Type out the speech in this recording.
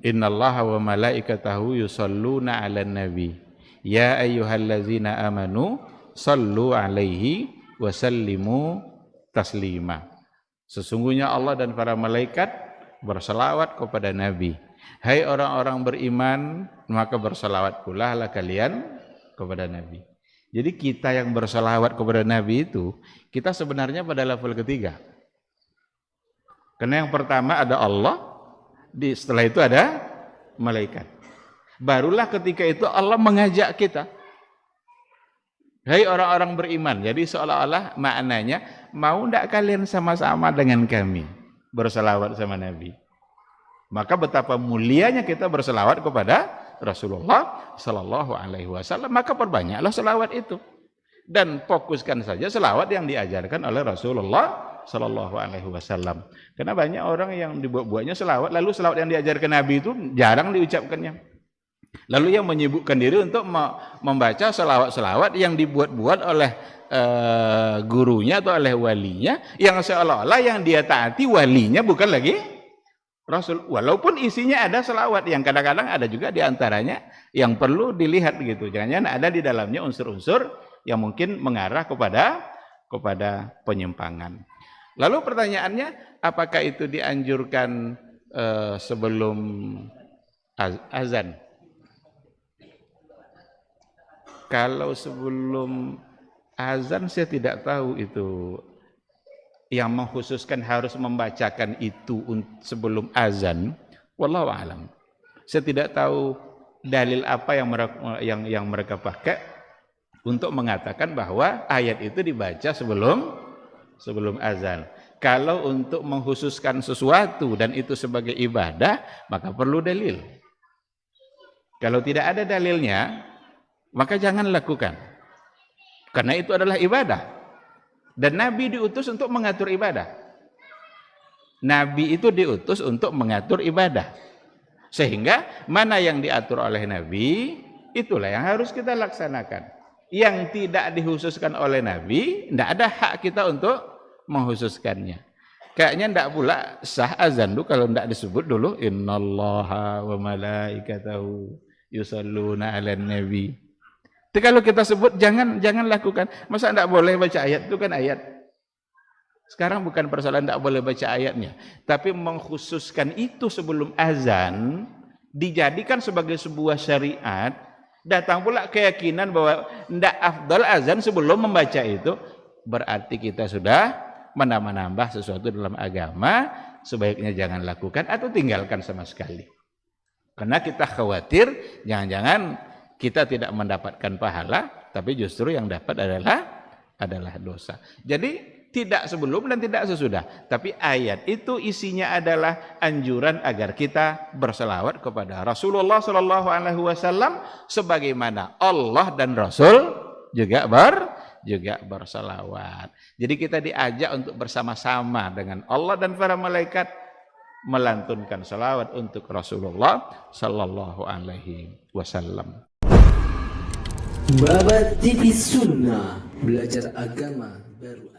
Innallaha wa malaikatahu yusholluna 'alan nabi. Ya ayyuhallazina amanu shallu 'alaihi wa sallimu taslima. Sesungguhnya Allah dan para malaikat berselawat kepada Nabi. Hai orang-orang beriman, maka berselawat pula lah kalian kepada Nabi. Jadi kita yang berselawat kepada Nabi itu, kita sebenarnya pada level ketiga. Karena yang pertama ada Allah, setelah itu ada malaikat. Barulah ketika itu Allah mengajak kita. Hai orang-orang beriman. Jadi seolah-olah maknanya, mau tidak kalian sama-sama dengan kami berselawat sama Nabi? Maka betapa mulianya kita berselawat kepada Rasulullah Sallallahu Alaihi Wasallam. Maka perbanyaklah selawat itu dan fokuskan saja selawat yang diajarkan oleh Rasulullah Sallallahu Alaihi Wasallam. Karena banyak orang yang dibuat-buatnya selawat, lalu selawat yang diajarkan Nabi itu jarang diucapkannya. Lalu yang menyibukkan diri untuk membaca selawat-selawat yang dibuat-buat oleh gurunya atau oleh walinya, yang seolah-olah yang dia taati walinya bukan lagi Rasul. Walaupun isinya ada selawat yang kadang-kadang ada juga diantaranya yang perlu dilihat gitu. Jangan-jangan ada di dalamnya unsur-unsur yang mungkin mengarah kepada penyimpangan. Lalu pertanyaannya, apakah itu dianjurkan sebelum azan? Kalau sebelum azan saya tidak tahu itu yang mengkhususkan harus membacakan itu sebelum azan. Wallahu a'lam. Saya tidak tahu dalil apa yang mereka pakai untuk mengatakan bahwa ayat itu dibaca sebelum azan. Kalau untuk mengkhususkan sesuatu dan itu sebagai ibadah, maka perlu dalil. Kalau tidak ada dalilnya, maka jangan lakukan. Karena itu adalah ibadah. Dan Nabi diutus untuk mengatur ibadah. Nabi itu diutus untuk mengatur ibadah. Sehingga mana yang diatur oleh Nabi, itulah yang harus kita laksanakan. Yang tidak dikhususkan oleh Nabi, tidak ada hak kita untuk mengkhususkannya. Kayaknya tidak pula sah azan dulu kalau tidak disebut dulu innallaha wa malaikatahu yusholluna 'alan nabi. Jadi kalau kita sebut jangan lakukan. Masa tidak boleh baca ayat? Itu kan ayat. Sekarang bukan persoalan tidak boleh baca ayatnya, tapi mengkhususkan itu sebelum azan dijadikan sebagai sebuah syariat. Datang pula keyakinan bahwa tidak afdal azan sebelum membaca itu, berarti kita sudah menambah sesuatu dalam agama. Sebaiknya jangan lakukan atau tinggalkan sama sekali. Karena kita khawatir jangan-jangan kita tidak mendapatkan pahala, tapi justru yang dapat adalah dosa. Jadi tidak sebelum dan tidak sesudah. Tapi ayat itu isinya adalah anjuran agar kita berselawat kepada Rasulullah Sallallahu Alaihi Wasallam, sebagaimana Allah dan Rasul juga berselawat. Jadi kita diajak untuk bersama-sama dengan Allah dan para malaikat melantunkan selawat untuk Rasulullah Sallallahu Alaihi Wasallam. Babat TV Sunnah, belajar agama baru.